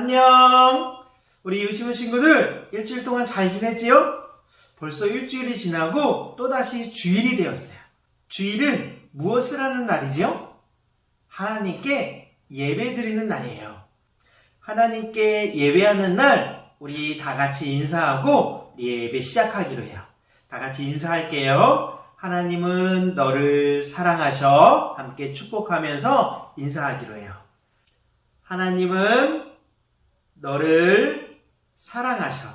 안녕! 우리 유치부 친구들 일주일 동안 잘 지냈지요? 벌써 일주일이 지나고 또다시 주일이 되었어요. 주일은 무엇을 하는 날이지요? 하나님께 예배 드리는 날이에요. 하나님께 예배하는 날 우리 다 같이 인사하고 예배 시작하기로 해요. 다 같이 인사할게요. 하나님은 너를 사랑하셔. 함께 축복하면서 인사하기로 해요. 하나님은 너를 사랑하셔.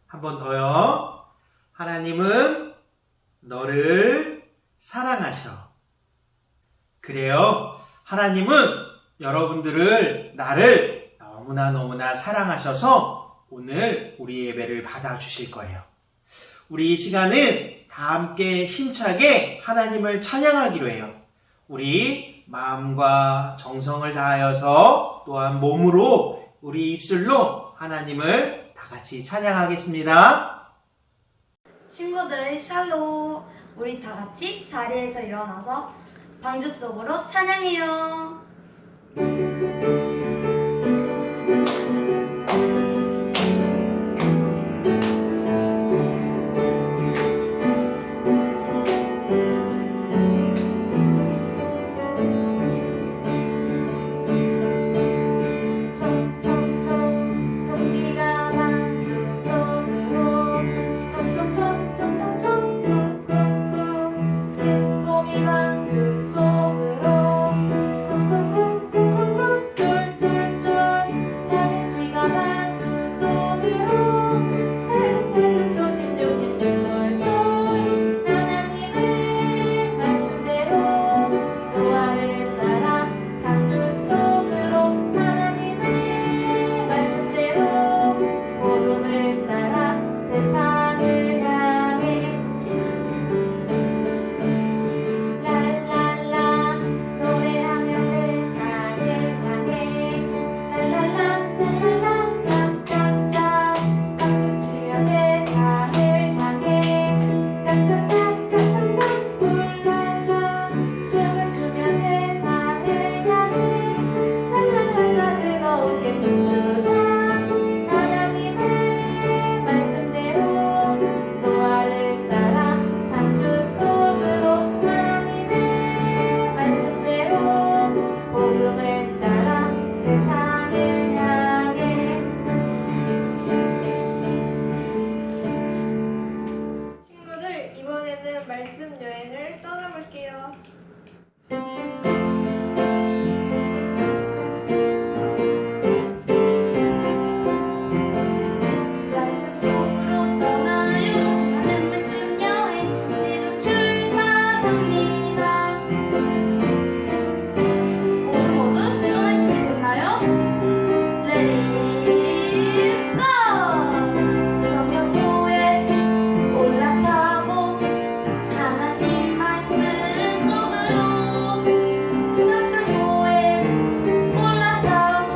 한 번 더요. 하나님은 너를 사랑하셔. 그래요. 하나님은 여러분들을, 나를 너무나 사랑하셔서 오늘 우리 예배를 받아주실 거예요. 우리 이 시간은 다 함께 힘차게 하나님을 찬양하기로 해요. 우리 마음과 정성을 다하여서 또한 몸으로 우리 입술로 하나님을 다 같이 찬양하겠습니다. 친구들 샬롬, 우리 다 같이 자리에서 일어나서 방주 속으로 찬양해요. 말씀 여행을 떠나볼게요. 말씀 속으로 떠나요. 신나는 말씀 여행 지금 출발합니다. 모두 떠날 준비 됐나요? Let it go! 성경교회 올라타고 하나님 말씀 속으로 말씀고에 올라가고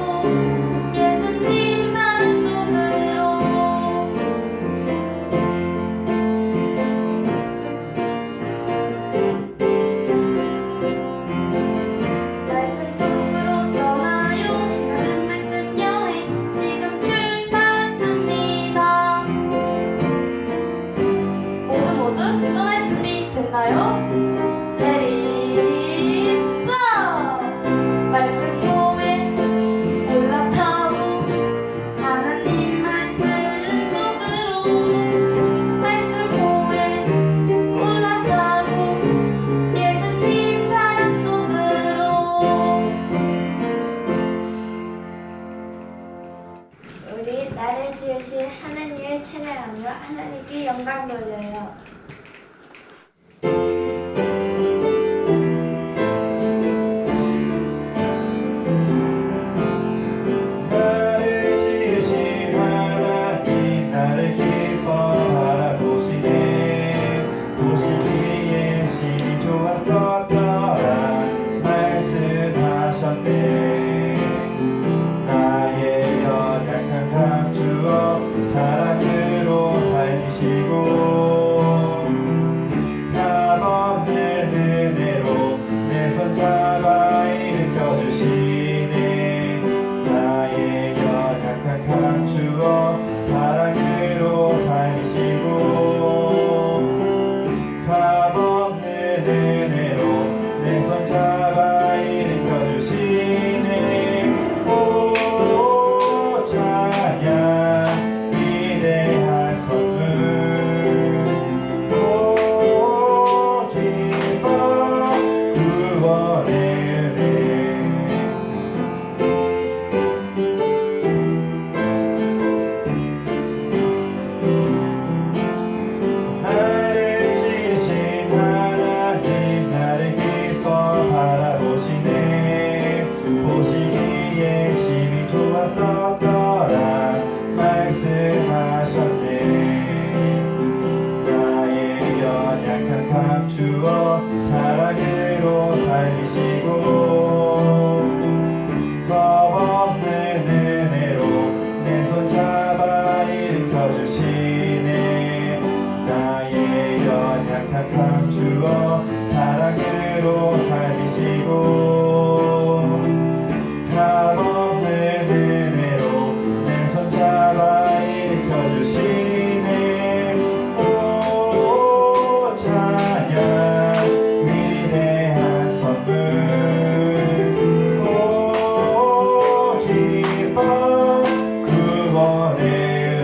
예수님 사랑 속으로 말씀 속으로 떠나요. 신나는 말씀 여행 지금 출발합니다. 모두 떠날 준비 됐나요? Let it go! 말씀고에 올라타고 하나님 말씀 속으로 말씀고에 올라가고 예수님 사랑 속으로 우리 나를 지으신 하나님을 찬양하며 하나님께 영광 돌려요. 나를 지으신 하나님 나를 기뻐하라 보시네 보시기에 심히 좋았었더라 말씀하셨네 나의 연약한 감추어 사랑으로 살리시고 주어 사랑으로 살리시고 값없는 은혜로 내 손 잡아 일으켜주시네. 오 찬양 위대한 선물 오 기뻐 구원의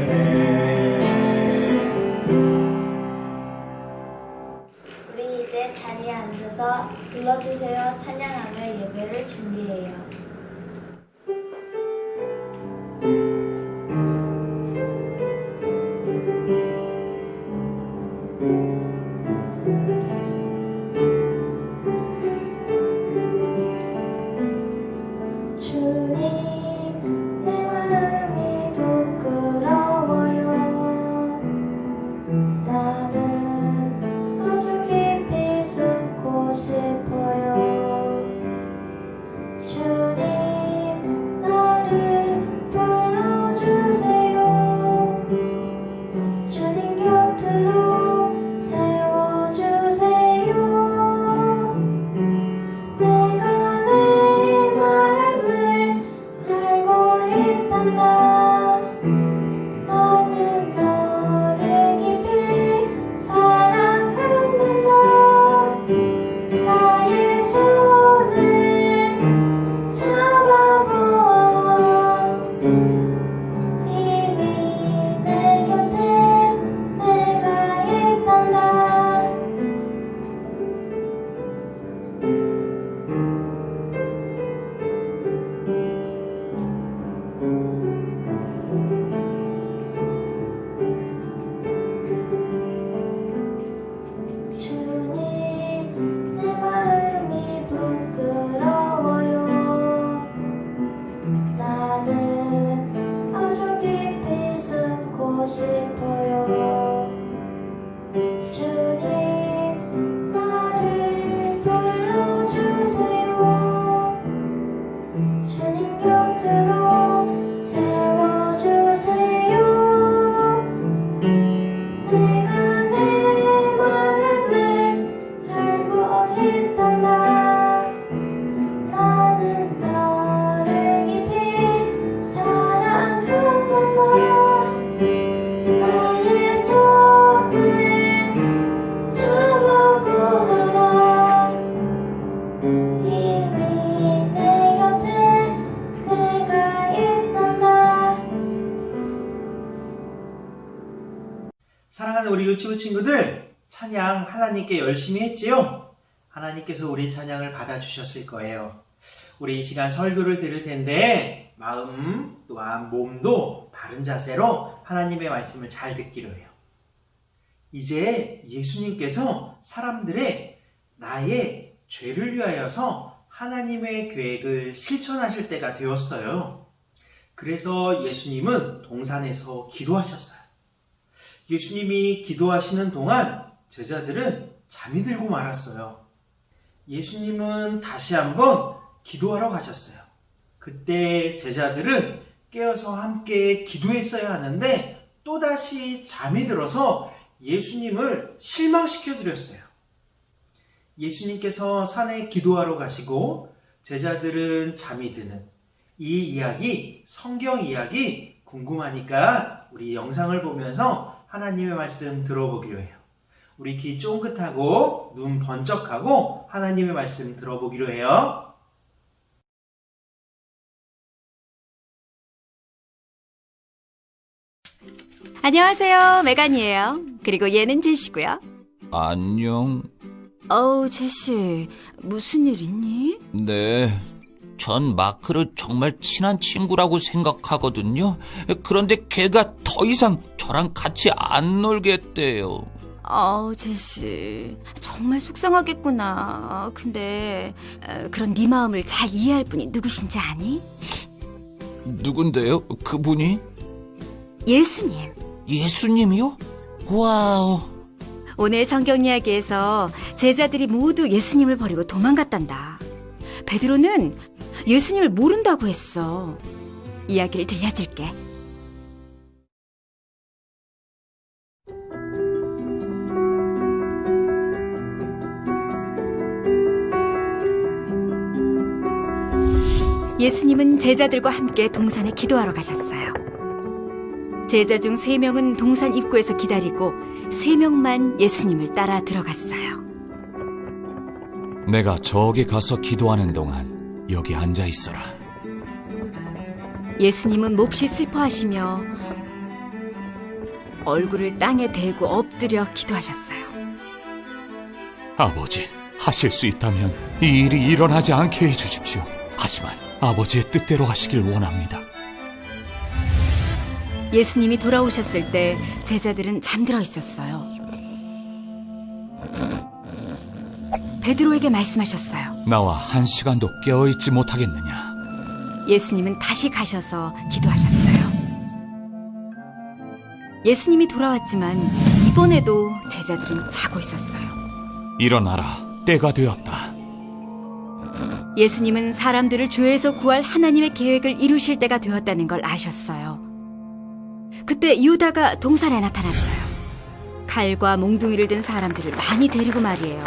은혜. 우리 이제 자리에 앉아서 불러주세요 찬양하며 예배를 준비해요. 주님 내 마음이 부끄러워요. 나는 아주 깊이 숨고 싶어요. 주님 나를 불러주세요. 주님 곁으로 세워주세요. 내가 내 마음을 알고 있단다. 너는 너를 깊이 사랑한단다. 나의 손을 잡아보라. 이미 내 곁에 내가 있단다. 주님 내 마음이 부끄러워요. 나는 아주 깊이 숨고 싶어요. 주님 나를 불러주세요. 주님 곁으로 세워주세요. 내가 내 마음을 알고 있단다. 나는 너를 깊이 사랑한단다. 나의 손을 잡아보라. 이미 내 곁에 내가 있단다. 사랑하는 우리 유치부 친구들, 찬양 하나님께 열심히 했지요? 하나님께서 우리 찬양을 받아주셨을 거예요. 우리 이 시간 설교를 들을 텐데 마음 또한 몸도 바른 자세로 하나님의 말씀을 잘 듣기로 해요. 이제 예수님께서 사람들의 나의 죄를 위하여서 하나님의 계획을 실천하실 때가 되었어요. 그래서 예수님은 동산에서 기도하셨어요. 예수님이 기도하시는 동안 제자들은 잠이 들고 말았어요. 예수님은 다시 한번 기도하러 가셨어요. 그때 제자들은 깨어서 함께 기도했어야 하는데 또다시 잠이 들어서 예수님을 실망시켜 드렸어요. 예수님께서 산에 기도하러 가시고 제자들은 잠이 드는 이 이야기, 성경 이야기 궁금하니까 우리 영상을 보면서 하나님의 말씀 들어보기로 해요. 우리 귀 쫑긋하고 눈 번쩍하고 하나님의 말씀 들어보기로 해요. 안녕하세요, 메간이에요. 그리고 얘는 제시고요. 안녕. 제시, 무슨 일 있니? 네. 전 마크를 정말 친한 친구라고 생각하거든요. 그런데 걔가 더 이상 저랑 같이 안 놀겠대요. 제시, 정말 속상하겠구나. 근데 그런 네 마음을 잘 이해할 분이 누구신지 아니? 누군데요? 그분이? 예수님. 예수님이요? 와우. 오늘 성경 이야기에서 제자들이 모두 예수님을 버리고 도망갔단다. 베드로는 예수님을 모른다고 했어. 이야기를 들려줄게. 예수님은 제자들과 함께 동산에 기도하러 가셨어요. 제자 중 3명은 동산 입구에서 기다리고 3명만 예수님을 따라 들어갔어요. 내가 저기 가서 기도하는 동안 여기 앉아 있어라. 예수님은 몹시 슬퍼하시며 얼굴을 땅에 대고 엎드려 기도하셨어요. 아버지, 하실 수 있다면 이 일이 일어나지 않게 해주십시오. 하지만 아버지의 뜻대로 하시길 원합니다. 예수님이 돌아오셨을 때 제자들은 잠들어 있었어요. 베드로에게 말씀하셨어요. 나와 1시간도 깨어있지 못하겠느냐? 예수님은 다시 가셔서 기도하셨어요. 예수님이 돌아왔지만 이번에도 제자들은 자고 있었어요. 일어나라, 때가 되었다. 예수님은 사람들을 죄에서 구할 하나님의 계획을 이루실 때가 되었다는 걸 아셨어요. 그때 유다가 동산에 나타났어요. 칼과 몽둥이를 든 사람들을 많이 데리고 말이에요.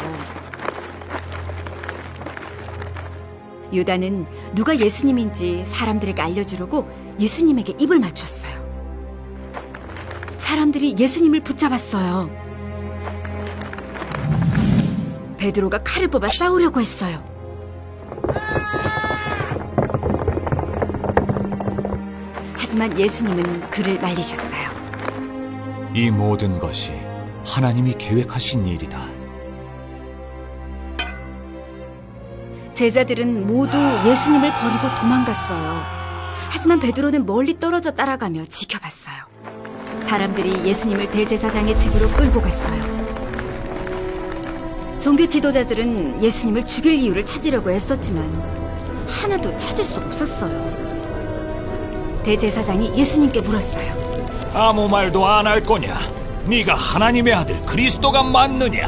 유다는 누가 예수님인지 사람들에게 알려주려고 예수님에게 입을 맞췄어요. 사람들이 예수님을 붙잡았어요. 베드로가 칼을 뽑아 싸우려고 했어요. 하지만 예수님은 그를 말리셨어요. 이 모든 것이 하나님이 계획하신 일이다. 제자들은 모두 예수님을 버리고 도망갔어요. 하지만 베드로는 멀리 떨어져 따라가며 지켜봤어요. 사람들이 예수님을 대제사장의 집으로 끌고 갔어요. 종교 지도자들은 예수님을 죽일 이유를 찾으려고 애썼지만 하나도 찾을 수 없었어요. 대제사장이 예수님께 물었어요. 아무 말도 안 할 거냐? 네가 하나님의 아들 그리스도가 맞느냐?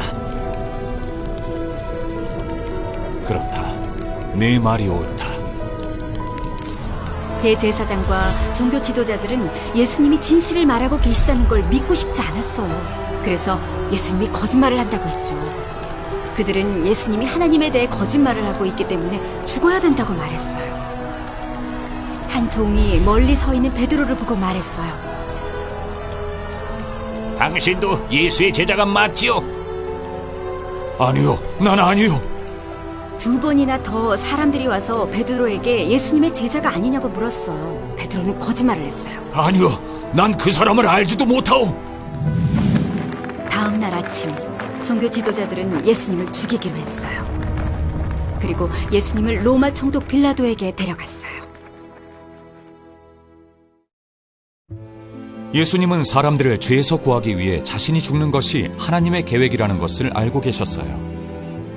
그렇다. 네 말이 옳다. 대제사장과 종교 지도자들은 예수님이 진실을 말하고 계시다는 걸 믿고 싶지 않았어요. 그래서 예수님이 거짓말을 한다고 했죠. 그들은 예수님이 하나님에 대해 거짓말을 하고 있기 때문에 죽어야 된다고 말했어요. 한 종이 멀리 서 있는 베드로를 보고 말했어요. 당신도 예수의 제자가 맞지요? 아니요, 난 아니요. 2번이나 더 사람들이 와서 베드로에게 예수님의 제자가 아니냐고 물었어요. 베드로는 거짓말을 했어요. 아니요, 난 그 사람을 알지도 못하오. 다음 날 아침 종교 지도자들은 예수님을 죽이기로 했어요. 그리고 예수님을 로마 총독 빌라도에게 데려갔어요. 예수님은 사람들을 죄에서 구하기 위해 자신이 죽는 것이 하나님의 계획이라는 것을 알고 계셨어요.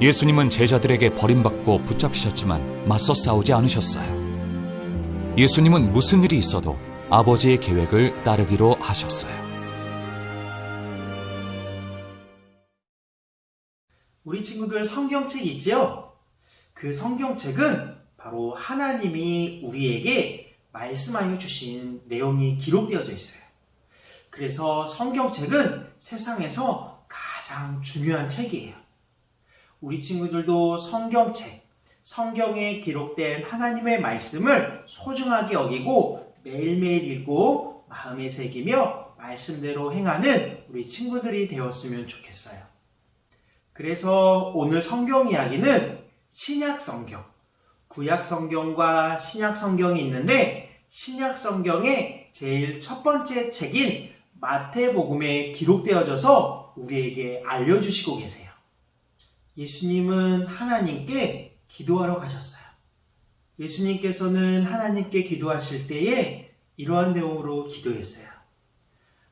예수님은 제자들에게 버림받고 붙잡히셨지만 맞서 싸우지 않으셨어요. 예수님은 무슨 일이 있어도 아버지의 계획을 따르기로 하셨어요. 우리 친구들 성경책 있죠? 그 성경책은 바로 하나님이 우리에게 말씀하여 주신 내용이 기록되어져 있어요. 그래서 성경책은 세상에서 가장 중요한 책이에요. 우리 친구들도 성경책, 성경에 기록된 하나님의 말씀을 소중하게 여기고 매일매일 읽고 마음에 새기며 말씀대로 행하는 우리 친구들이 되었으면 좋겠어요. 그래서 오늘 성경 이야기는 신약 성경, 구약 성경과 신약 성경이 있는데 신약 성경의 제일 첫 번째 책인 마태복음에 기록되어져서 우리에게 알려주시고 계세요. 예수님은 하나님께 기도하러 가셨어요. 예수님께서는 하나님께 기도하실 때에 이러한 내용으로 기도했어요.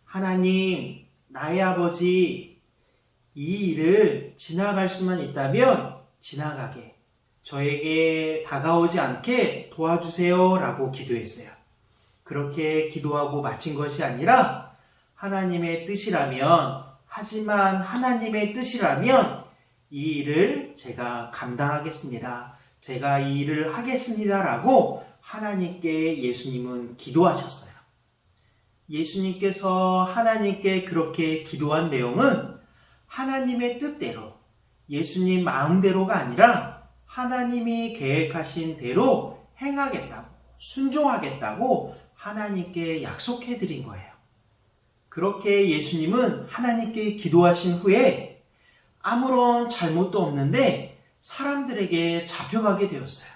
하나님, 나의 아버지, 이 일을 지나갈 수만 있다면 지나가게, 저에게 다가오지 않게 도와주세요 라고 기도했어요. 그렇게 기도하고 마친 것이 아니라 하나님의 뜻이라면, 하지만 하나님의 뜻이라면 이 일을 제가 감당하겠습니다. 제가 이 일을 하겠습니다 라고 하나님께 예수님은 기도하셨어요. 예수님께서 하나님께 그렇게 기도한 내용은 하나님의 뜻대로, 예수님 마음대로가 아니라 하나님이 계획하신 대로 행하겠다고, 순종하겠다고 하나님께 약속해 드린 거예요. 그렇게 예수님은 하나님께 기도하신 후에 아무런 잘못도 없는데 사람들에게 잡혀가게 되었어요.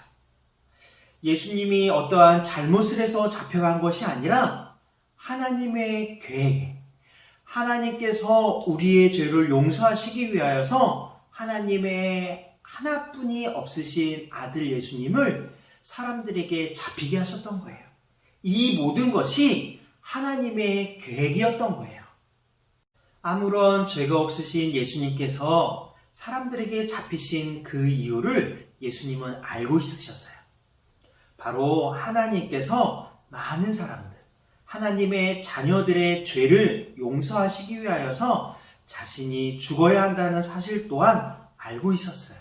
예수님이 어떠한 잘못을 해서 잡혀간 것이 아니라 하나님의 계획에, 하나님께서 우리의 죄를 용서하시기 위하여서 하나님의 하나뿐이 없으신 아들 예수님을 사람들에게 잡히게 하셨던 거예요. 이 모든 것이 하나님의 계획이었던 거예요. 아무런 죄가 없으신 예수님께서 사람들에게 잡히신 그 이유를 예수님은 알고 있으셨어요. 바로 하나님께서 많은 사람들, 하나님의 자녀들의 죄를 용서하시기 위하여서 자신이 죽어야 한다는 사실 또한 알고 있었어요.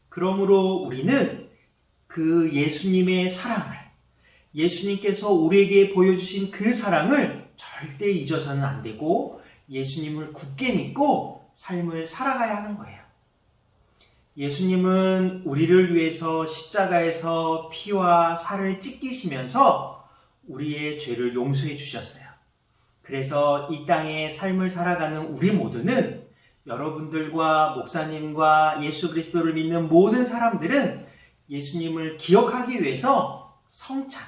그러므로 우리는 그 예수님의 사랑을, 예수님께서 우리에게 보여주신 그 사랑을 절대 잊어서는 안 되고 예수님을 굳게 믿고 삶을 살아가야 하는 거예요. 예수님은 우리를 위해서 십자가에서 피와 살을 찢기시면서 우리의 죄를 용서해 주셨어요. 그래서 이 땅에 삶을 살아가는 우리 모두는, 여러분들과 목사님과 예수 그리스도를 믿는 모든 사람들은 예수님을 기억하기 위해서 성찬,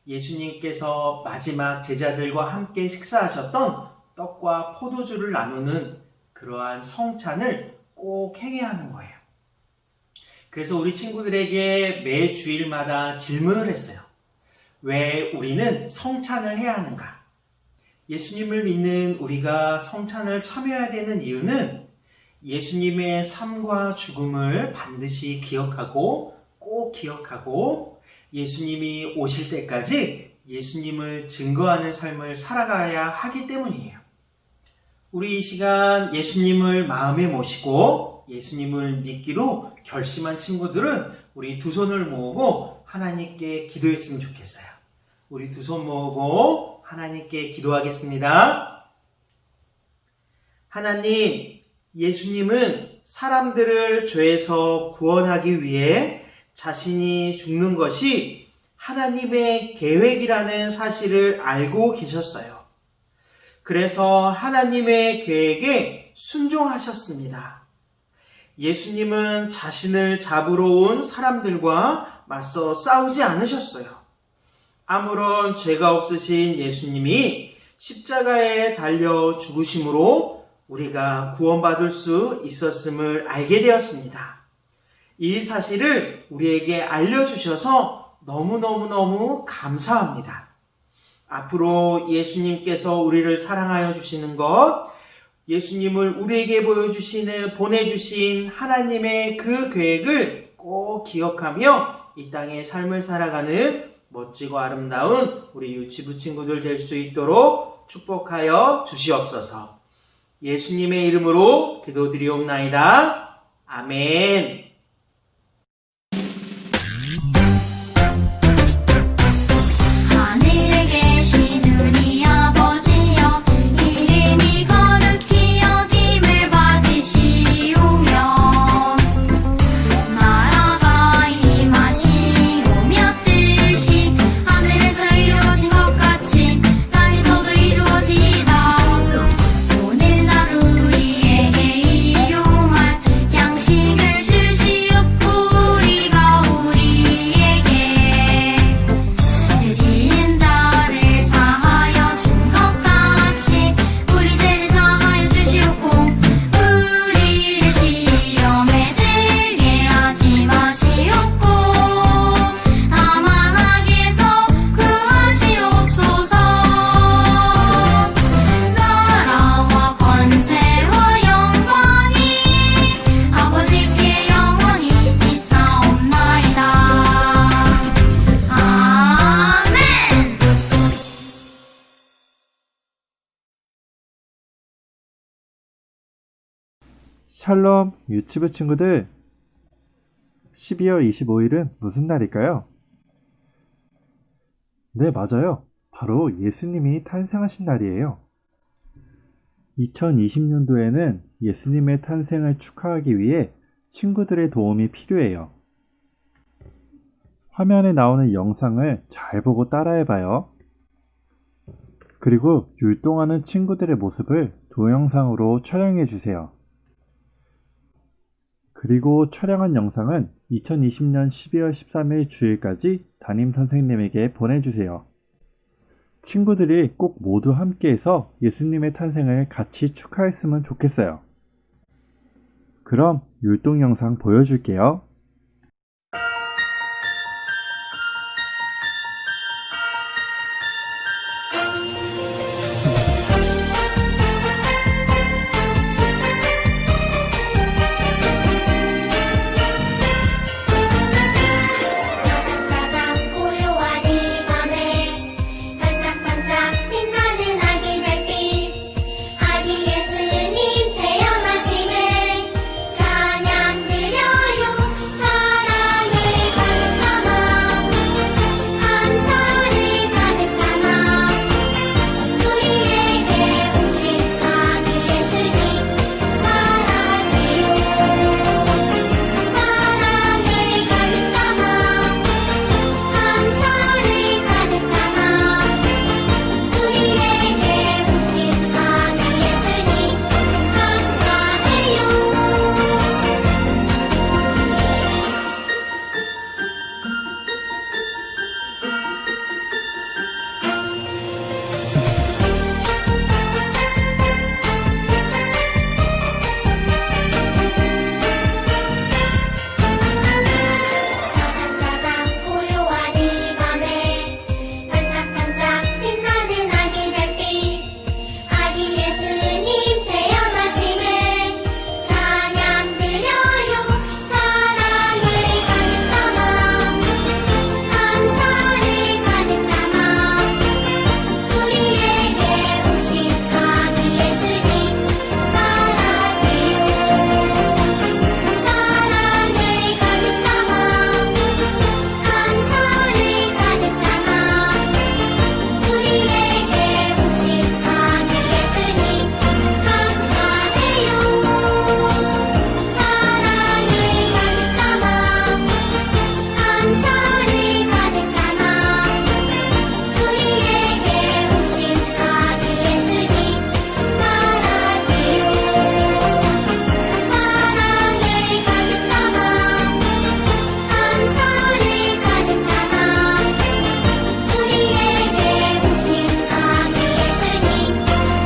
예수님께서 마지막 제자들과 함께 식사하셨던 떡과 포도주를 나누는 그러한 성찬을 꼭 행해야 하는 거예요. 그래서 우리 친구들에게 매 주일마다 질문을 했어요. 왜 우리는 성찬을 해야 하는가? 예수님을 믿는 우리가 성찬을 참여해야 되는 이유는 예수님의 삶과 죽음을 반드시 기억하고 꼭 기억하고 예수님이 오실 때까지 예수님을 증거하는 삶을 살아가야 하기 때문이에요. 우리 이 시간 예수님을 마음에 모시고 예수님을 믿기로 결심한 친구들은 우리 두 손을 모으고 하나님께 기도했으면 좋겠어요. 우리 두 손 모으고 하나님께 기도하겠습니다. 하나님, 예수님은 사람들을 죄에서 구원하기 위해 자신이 죽는 것이 하나님의 계획이라는 사실을 알고 계셨어요. 그래서 하나님의 계획에 순종하셨습니다. 예수님은 자신을 잡으러 온 사람들과 맞서 싸우지 않으셨어요. 아무런 죄가 없으신 예수님이 십자가에 달려 죽으심으로 우리가 구원받을 수 있었음을 알게 되었습니다. 이 사실을 우리에게 알려주셔서 너무너무너무 감사합니다. 앞으로 예수님께서 우리를 사랑하여 주시는 것, 예수님을 우리에게 보내주신 하나님의 그 계획을 꼭 기억하며 이 땅의 삶을 살아가는 멋지고 아름다운 우리 유치부 친구들 될 수 있도록 축복하여 주시옵소서. 예수님의 이름으로 기도드리옵나이다. 아멘. 하늘에 계신 우리 아버지여, 이름이 거룩히 여김을 받으시오며, 나라가 임하시오며, 뜻이 하늘에서 이루어진 것 같이 땅에서도 이루어지이다. 오늘 하루 우리에게 일용할 양식을 주시옵고, 우리가 우리에게 죄 지은 자를 사하여 준 것 같이 우리 죄를 사하여 주시옵고, 우리를 시험에 들게 하지 마시옵고, 다만 악에서 구하시옵소서. 나라와 권세와 영광이 아버지께 영원히 있사옵나이다. 아멘. 샬롬 유치부 친구들, 12월 25일은 무슨 날일까요? 네, 맞아요. 바로 예수님이 탄생하신 날이에요. 2020년도에는 예수님의 탄생을 축하하기 위해 친구들의 도움이 필요해요. 화면에 나오는 영상을 잘 보고 따라해봐요. 그리고 율동하는 친구들의 모습을 동영상으로 촬영해주세요. 그리고 촬영한 영상은 2020년 12월 13일 주일까지 담임선생님에게 보내주세요. 친구들이 꼭 모두 함께해서 예수님의 탄생을 같이 축하했으면 좋겠어요. 그럼 율동 영상 보여줄게요. 짜장짜장 고요한 이 밤에 반짝반짝 빛나는 아기 별빛 아기 예수님 태어나심을 찬양 드려요 사랑을 가득 담아 감사를 가득 담아 우리에게 오신 아기 예수님 사랑해요 사랑을 가득 담아 감사를 가득 담아 우리에게 오신 아기 예수님 감사해요 짜장짜장 고요한 이 밤에 반짝반짝 빛나는 아기 별빛 아기 예수님 태어나심을 찬양 드려요 사랑을 가득 담아 감사를 가득 담아 우리에게 오신 아기 예수님 사랑해요 사랑을 가득 담아 감사를 가득 담아 우리에게 오신 아기 예수님 감사해요 사랑을 가득 담아 감사를 가득 담아 우리에게 오신 아기 예수님 사랑해요 사랑을 가득 담아 감사를 가득 담아 우리에게 오신 아기 예수님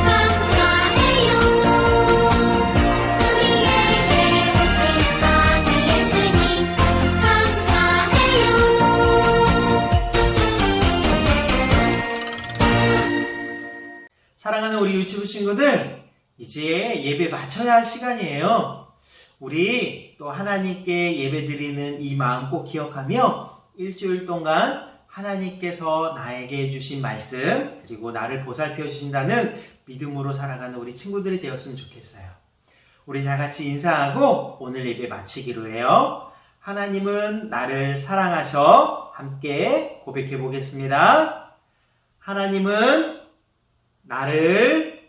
감사해요 우리에게 오신 아기 예수님 감사해요 사랑하는 우리 유치부 친구들, 이제 예배 마쳐야 할 시간이에요. 우리 또 하나님께 예배 드리는 이 마음 꼭 기억하며 일주일 동안 하나님께서 나에게 해주신 말씀, 그리고 나를 보살펴 주신다는 믿음으로 살아가는 우리 친구들이 되었으면 좋겠어요. 우리 다 같이 인사하고 오늘 예배 마치기로 해요. 하나님은 나를 사랑하셔. 함께 고백해 보겠습니다. 하나님은 나를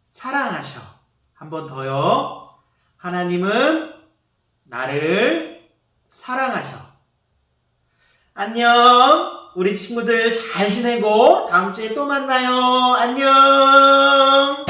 사랑하셔. 한 번 더요. 하나님은 나를 사랑하셔. 안녕. 우리 친구들 잘 지내고 다음 주에 또 만나요. 안녕.